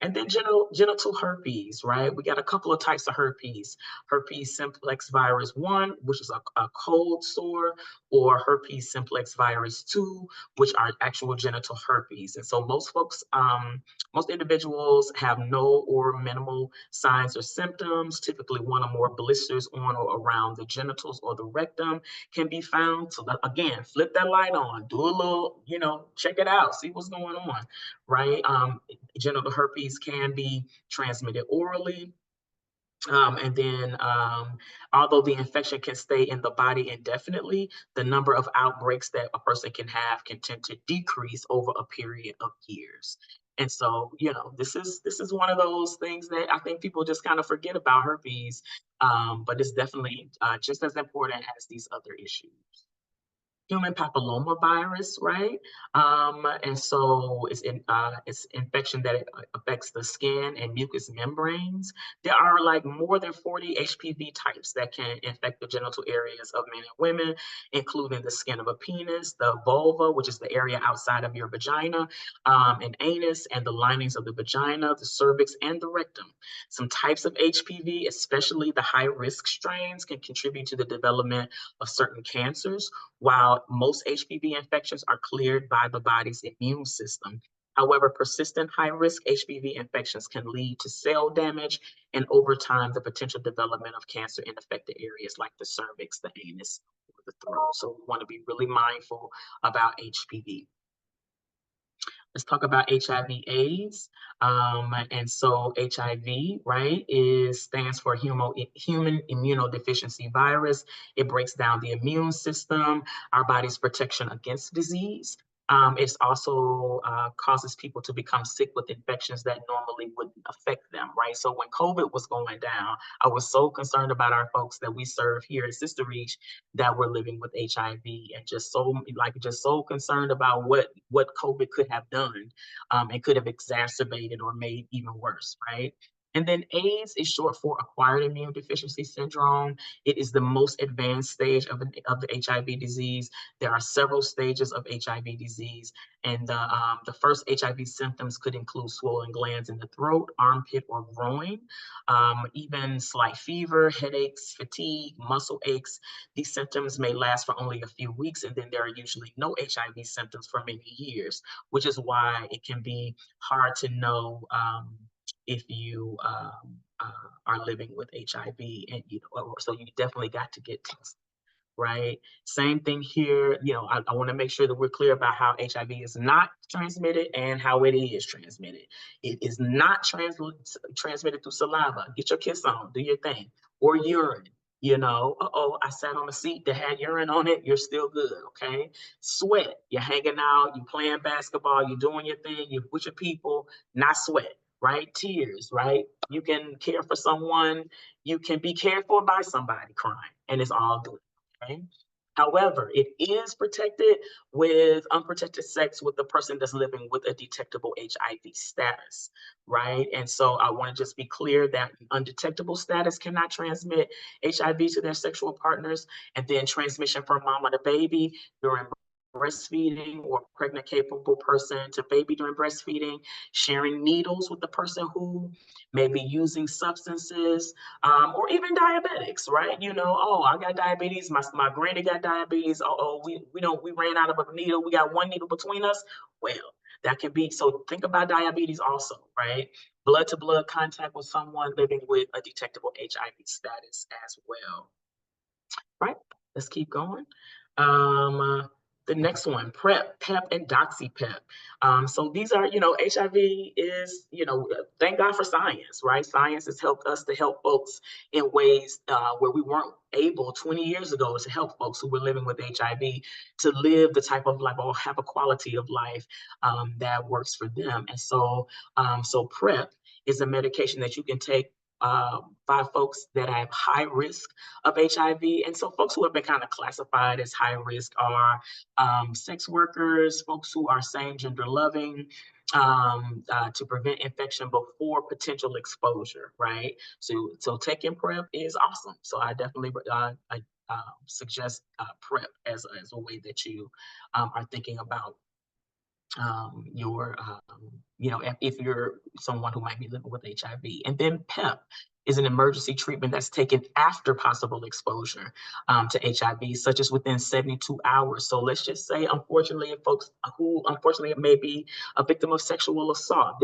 And then genital herpes, right? We got a couple of types of herpes. Herpes simplex virus 1, which is a cold sore, or herpes simplex virus 2, which are actual genital herpes. And so most individuals have no or minimal signs or symptoms. Typically, one or more blisters on or around the genitals or the rectum can be found. So that, again, flip that light on, do a little, check it out, see what's going on, right? Genital herpes can be transmitted orally. And then, although the infection can stay in the body indefinitely, the number of outbreaks that a person can have can tend to decrease over a period of years. And so, this is one of those things that I think people just kind of forget about herpes, but it's definitely just as important as these other issues. Human papilloma virus, right? And so it's infection that affects the skin and mucous membranes. There are like more than 40 HPV types that can infect the genital areas of men and women, including the skin of a penis, the vulva, which is the area outside of your vagina, and anus, and the linings of the vagina, the cervix, and the rectum. Some types of HPV, especially the high-risk strains, can contribute to the development of certain cancers, while most HPV infections are cleared by the body's immune system. However, persistent high-risk HPV infections can lead to cell damage and, over time, the potential development of cancer in affected areas like the cervix, the anus, or the throat. So we want to be really mindful about HPV. Let's talk about HIV/AIDS. And so HIV, right, stands for human immunodeficiency virus. It breaks down the immune system, our body's protection against disease. It also causes people to become sick with infections that normally wouldn't affect them, right? So when COVID was going down, I was so concerned about our folks that we serve here at SisterReach that were living with HIV, and just so concerned about what COVID could have done, and could have exacerbated or made even worse, right? And then AIDS is short for acquired immune deficiency syndrome. It is the most advanced stage of the HIV disease. There are several stages of HIV disease, and the first HIV symptoms could include swollen glands in the throat, armpit, or groin, even slight fever, headaches, fatigue, muscle aches. These symptoms may last for only a few weeks, and then there are usually no HIV symptoms for many years, which is why it can be hard to know if you are living with HIV, and so you definitely got to get tested, right? Same thing here. I want to make sure that we're clear about how HIV is not transmitted and how it is transmitted. It is not transmitted through saliva. Get your kiss on, do your thing, or urine. You know, I sat on a seat that had urine on it, you're still good, okay? Sweat, you're hanging out, you playing basketball, you're doing your thing, you're with your people, not sweat, right? Tears, right? You can care for someone, you can be cared for by somebody crying, and it's all good, okay? However, it is protected with unprotected sex with the person that's living with a detectable HIV status, right? And so I want to just be clear that undetectable status cannot transmit HIV to their sexual partners, and then transmission from mama to baby during breastfeeding or pregnant capable person to baby during breastfeeding, sharing needles with the person who may be using substances, or even diabetics, right? You know, oh, I got diabetes. My granny got diabetes. We ran out of a needle. We got one needle between us. Well, that can be. So think about diabetes also, right? Blood to blood contact with someone living with a detectable HIV status as well. Right. Let's keep going. The next one, PrEP, PEP, and DoxyPEP. So these are, HIV is, thank God for science, right? Science has helped us to help folks in ways where we weren't able 20 years ago to help folks who were living with HIV to live the type of life or have a quality of life that works for them. And so PrEP is a medication that you can take by folks that have high risk of HIV. And so folks who have been kind of classified as high risk are sex workers, folks who are same gender loving, to prevent infection before potential exposure, right? So taking PrEP is awesome. So I definitely suggest PrEP as a way that you are thinking about if you're someone who might be living with HIV. And then PEP is an emergency treatment that's taken after possible exposure to HIV, such as within 72 hours. So let's just say, unfortunately, if folks who unfortunately may be a victim of sexual assault,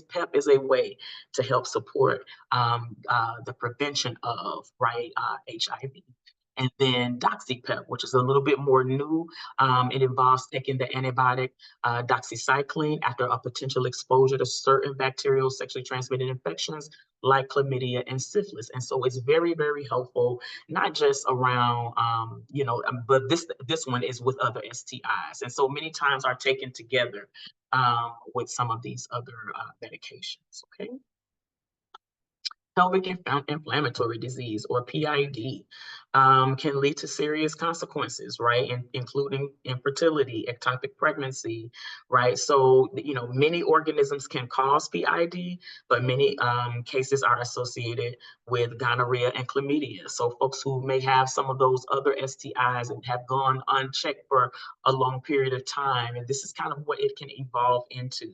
PEP is a way to help support the prevention of HIV. And then DoxyPEP, which is a little bit more new. It involves taking the antibiotic doxycycline after a potential exposure to certain bacterial sexually transmitted infections like chlamydia and syphilis. And so it's very, very helpful, not just around, but this one is with other STIs. And so many times are taken together with some of these other medications, okay? Pelvic inflammatory disease, or PID, can lead to serious consequences, right? Including infertility, ectopic pregnancy, right? So, many organisms can cause PID, but many cases are associated with gonorrhea and chlamydia. So folks who may have some of those other STIs and have gone unchecked for a long period of time, and this is kind of what it can evolve into.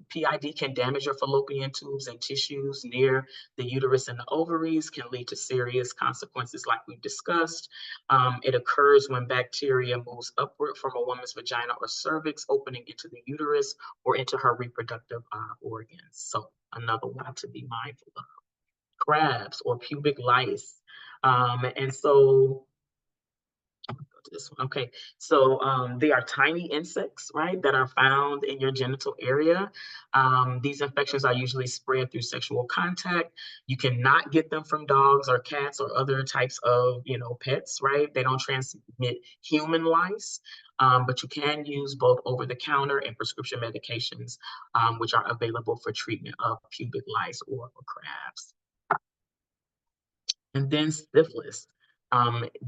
PID can damage your fallopian tubes and tissues near the uterus and the ovaries, can lead to serious consequences like we've discussed. It occurs when bacteria moves upward from a woman's vagina or cervix, opening into the uterus or into her reproductive organs. So another one to be mindful of. Crabs or pubic lice. And so this one. Okay, so they are tiny insects, right, that are found in your genital area. These infections are usually spread through sexual contact. You cannot get them from dogs or cats or other types of, pets, right? They don't transmit human lice, but you can use both over-the-counter and prescription medications, which are available for treatment of pubic lice or crabs. And then syphilis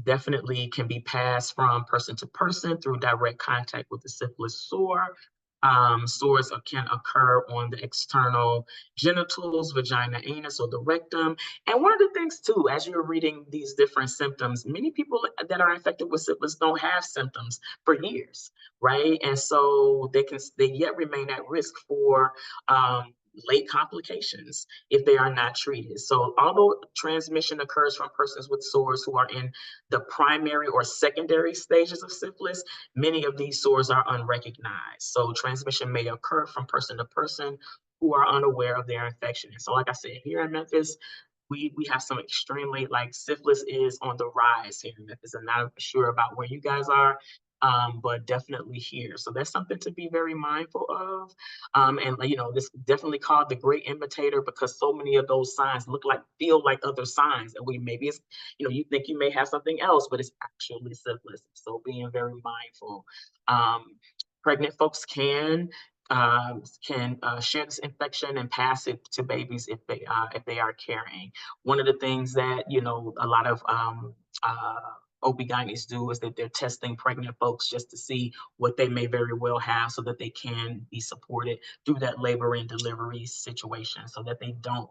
definitely can be passed from person to person through direct contact with the syphilis sore. Sores can occur on the external genitals, vagina, anus, or the rectum. And one of the things too, as you're reading these different symptoms, many people that are infected with syphilis don't have symptoms for years, right? And so they yet remain at risk for late complications if they are not treated. So although transmission occurs from persons with sores who are in the primary or secondary stages of syphilis, many of these sores are unrecognized. So transmission may occur from person to person who are unaware of their infection. And so like I said, here in Memphis, we have some extremely, syphilis is on the rise here in Memphis. I'm not sure about where you guys are, but definitely here. So that's something to be very mindful of. And this definitely called the great imitator because so many of those signs feel like other signs. And maybe it's, you think you may have something else, but it's actually syphilis. So being very mindful. Um, Pregnant folks can share this infection and pass it to babies if they are carrying. One of the things that a lot of OB-GYNs do is that they're testing pregnant folks just to see what they may very well have so that they can be supported through that labor and delivery situation so that they don't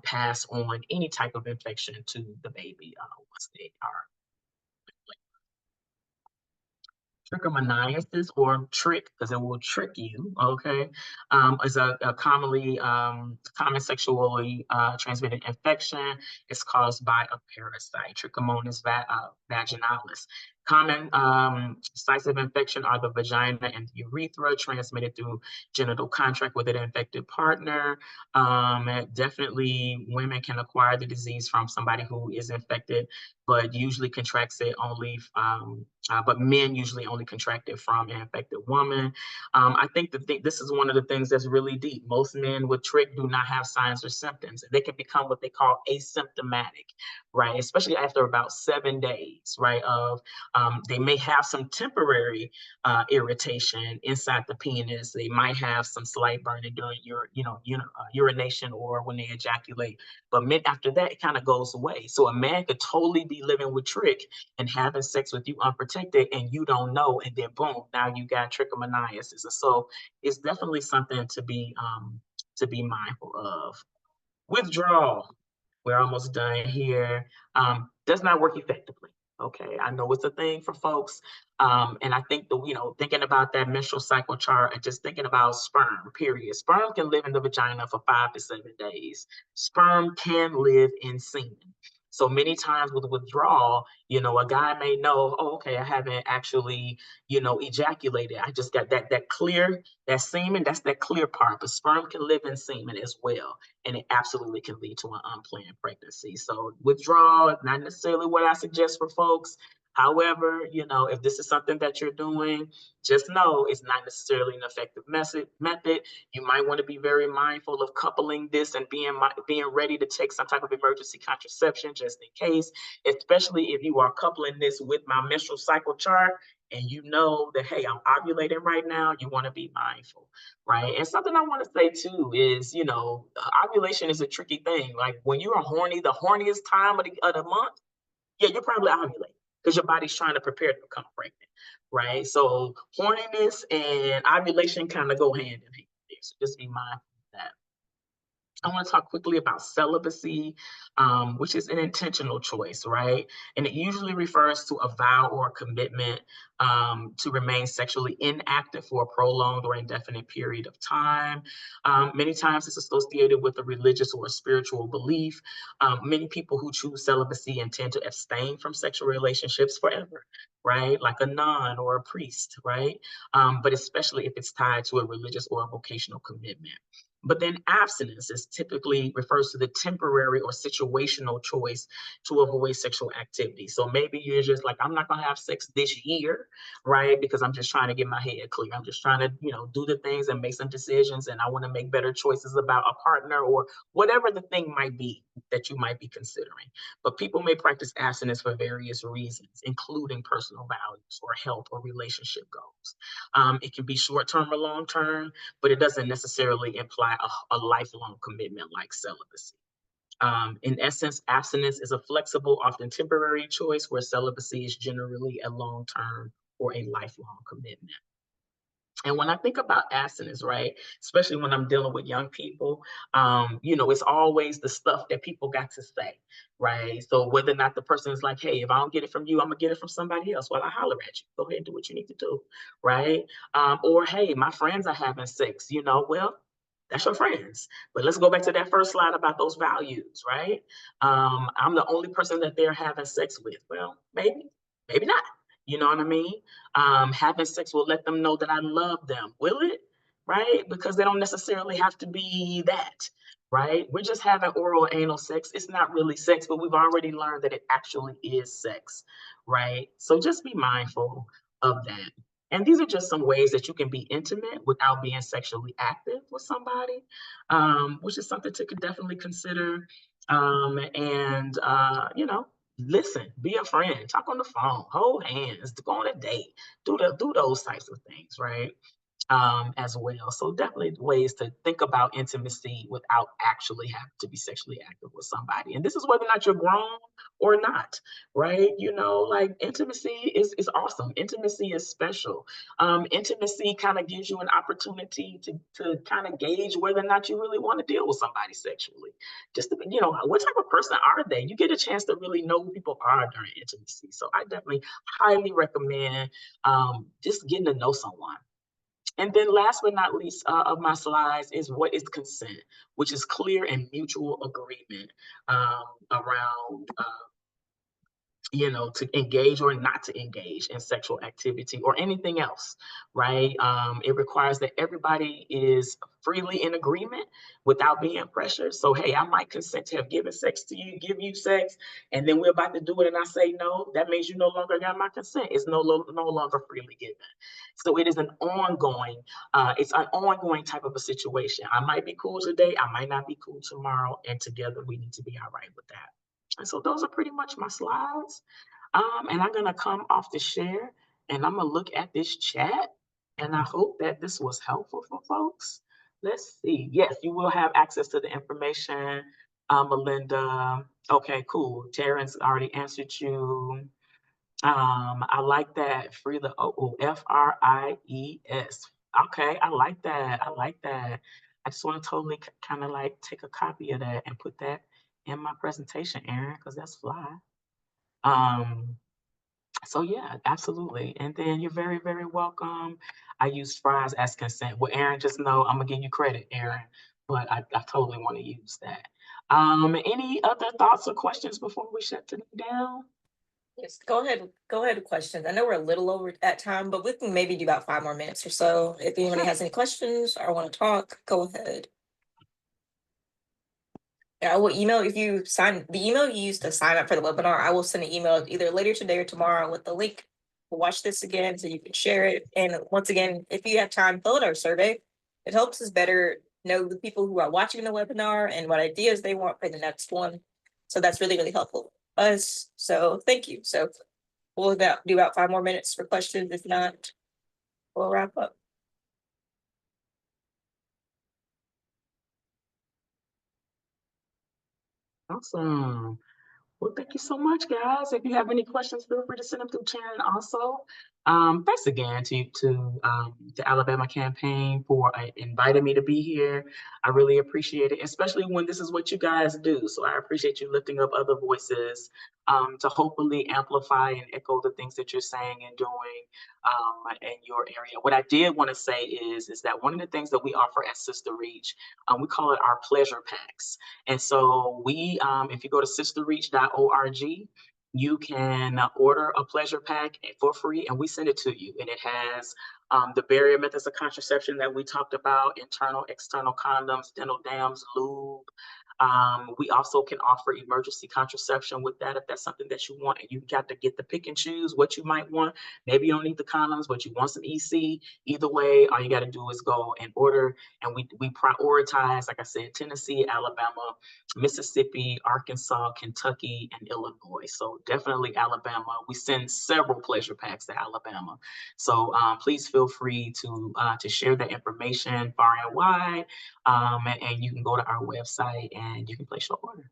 pass on any type of infection to the baby once they are. Trichomoniasis, or trick, because it will trick you, okay, is a common sexually transmitted infection. It's caused by a parasite, Trichomonas vaginalis. Common sites of infection are the vagina and the urethra, transmitted through genital contact with an infected partner. Definitely, women can acquire the disease from somebody who is infected, but usually contracts it only but men usually only contract it from an infected woman. I think this is one of the things that's really deep. Most men with trick do not have signs or symptoms. They can become what they call asymptomatic, right? Especially after about 7 days, right? They may have some temporary irritation inside the penis. They might have some slight burning during urination or when they ejaculate. But after that, it kind of goes away. So a man could totally be living with trick and having sex with you unprotected, and you don't know, and then boom, now you got trichomoniasis. And so it's definitely something to be mindful of. Withdrawal. We're almost done here. Does not work effectively. Okay, I know it's a thing for folks. And I think thinking about that menstrual cycle chart and just thinking about sperm, period. Sperm can live in the vagina for 5 to 7 days. Sperm can live in semen. So many times with withdrawal, a guy may know, oh, okay, I haven't actually, ejaculated. I just got that semen, that's that clear part. But sperm can live in semen as well, and it absolutely can lead to an unplanned pregnancy. So withdrawal is not necessarily what I suggest for folks. However, if this is something that you're doing, just know it's not necessarily an effective method. You might want to be very mindful of coupling this and being ready to take some type of emergency contraception just in case, especially if you are coupling this with my menstrual cycle chart and you know that, hey, I'm ovulating right now. You want to be mindful, right? And something I want to say too is, ovulation is a tricky thing. Like when you are horny, the horniest time of the month, yeah, you're probably ovulating because your body's trying to prepare to become pregnant, right? So horniness and ovulation kind of go hand in hand. So just be mindful of that. I want to talk quickly about celibacy, which is an intentional choice, right? And it usually refers to a vow or a commitment to remain sexually inactive for a prolonged or indefinite period of time. Many times it's associated with a religious or a spiritual belief. Many people who choose celibacy intend to abstain from sexual relationships forever, right? Like a nun or a priest, right? But especially if it's tied to a religious or a vocational commitment. But then abstinence is typically refers to the temporary or situational choice to avoid sexual activity. So maybe you're just like, I'm not going to have sex this year, right? Because I'm just trying to get my head clear. I'm just trying to, do the things and make some decisions. And I want to make better choices about a partner or whatever the thing might be that you might be considering. But people may practice abstinence for various reasons, including personal values or health or relationship goals. It can be short term or long term, but it doesn't necessarily imply a lifelong commitment like celibacy. In essence, abstinence is a flexible, often temporary choice, where celibacy is generally a long term or a lifelong commitment. And when I think about abstinence, right, especially when I'm dealing with young people, it's always the stuff that people got to say, right? So whether or not the person is like, hey, if I don't get it from you, I'm gonna get it from somebody else. Well, I holler at you. Go ahead and do what you need to do, right? Or hey, my friends are having sex. Well, that's your friends. But let's go back to that first slide about those values, right? I'm the only person that they're having sex with. Well, maybe not. You know what I mean? Having sex will let them know that I love them. Will it? Right? Because they don't necessarily have to be that. Right? We're just having oral anal sex. It's not really sex, but we've already learned that it actually is sex. Right? So just be mindful. of that. And these are just some ways that you can be intimate without being sexually active with somebody, which is something to definitely consider. You know, listen, be a friend, talk on the phone, hold hands, go on a date, do those types of things, right? As well. So definitely ways to think about intimacy without actually having to be sexually active with somebody. And this is whether or not you're grown or not, right? You know, like intimacy is awesome. Intimacy is special. Intimacy kind of gives you an opportunity to kind of gauge whether or not you really want to deal with somebody sexually. Just to, you know, what type of person are they? You get a chance to really know who people are during intimacy. So I definitely highly recommend just getting to know someone. And then last but not least of my slides is what is consent, which is clear and mutual agreement around you know, to engage or not to engage in sexual activity or anything else, right? It requires that everybody is freely in agreement without being pressured. So, hey, I might consent to have given sex to you, give you sex, and then we're about to do it and I say no, that means you no longer got my consent. It's no longer freely given. So it is it's an ongoing type of a situation. I might be cool today, I might not be cool tomorrow, and together we need to be all right with that. And so those are pretty much my slides. And I'm gonna come off the share and I'm gonna look at this chat and I hope that this was helpful for folks. Let's see. Yes, you will have access to the information, Melinda. Okay, cool. Terrence already answered you. I like that. Free the FRIES. Okay, I like that. I like that. I just want to totally kind of like take a copy of that and put that in my presentation, Aaron, because that's fly. So yeah, absolutely. And then you're very, very welcome. I use fries as consent. Well, Aaron, just know I'm gonna give you credit, Aaron, but I totally want to use that. Any other thoughts or questions before we shut today down? Yes, go ahead. Go ahead with questions. I know we're a little over at time, but we can maybe do about 5 more minutes or so. If anybody Sure. has any questions or want to talk, go ahead. Yeah, I will email if you sign the email you used to sign up for the webinar. I will send an email either later today or tomorrow with the link to watch this again so you can share it. And once again, if you have time, fill out our survey. It helps us better know the people who are watching the webinar and what ideas they want for the next one. So that's really, really helpful for us. So thank you. So we'll do about 5 more minutes for questions. If not, we'll wrap up. Awesome. Well, thank you so much, guys. If you have any questions, feel free to send them through Sharon also. Thanks again to Alabama Campaign for inviting me to be here. I really appreciate it, especially when this is what you guys do. So I appreciate you lifting up other voices to hopefully amplify and echo the things that you're saying and doing in your area. What I did want to say is that one of the things that we offer at SisterReach, we call it our pleasure packs. And so if you go to sisterreach.org, you can order a pleasure pack for free and we send it to you. And it has the barrier methods of contraception that we talked about, internal, external condoms, dental dams, lube. We also can offer emergency contraception with that if that's something that you want. And you got to get the pick and choose what you might want. Maybe you don't need the condoms, but you want some EC. Either way, all you got to do is go and order. And we prioritize, like I said, Tennessee, Alabama, Mississippi, Arkansas, Kentucky, and Illinois. So definitely Alabama. We send several pleasure packs to Alabama. So please feel free to share that information far and wide. And you can go to our website and you can place your order.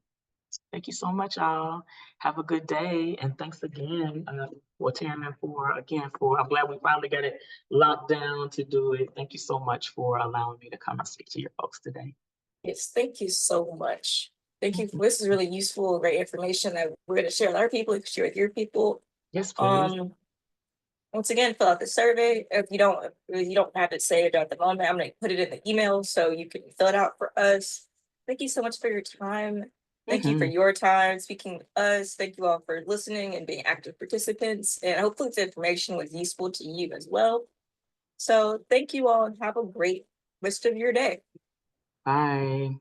Thank you so much, y'all. Have a good day. And thanks again for Tammy I'm glad we finally got it locked down to do it. Thank you so much for allowing me to come and speak to your folks today. Yes, thank you so much. Thank you. This is really useful, great information that we're going to share with our people. You can share with your people. Yes, please. Once again, fill out the survey. If you don't have to say it at the moment, I'm going to put it in the email so you can fill it out for us. Thank you so much for your time. Thank you for your time speaking with us. Thank you all for listening and being active participants. And hopefully this information was useful to you as well. So thank you all and have a great rest of your day. Bye.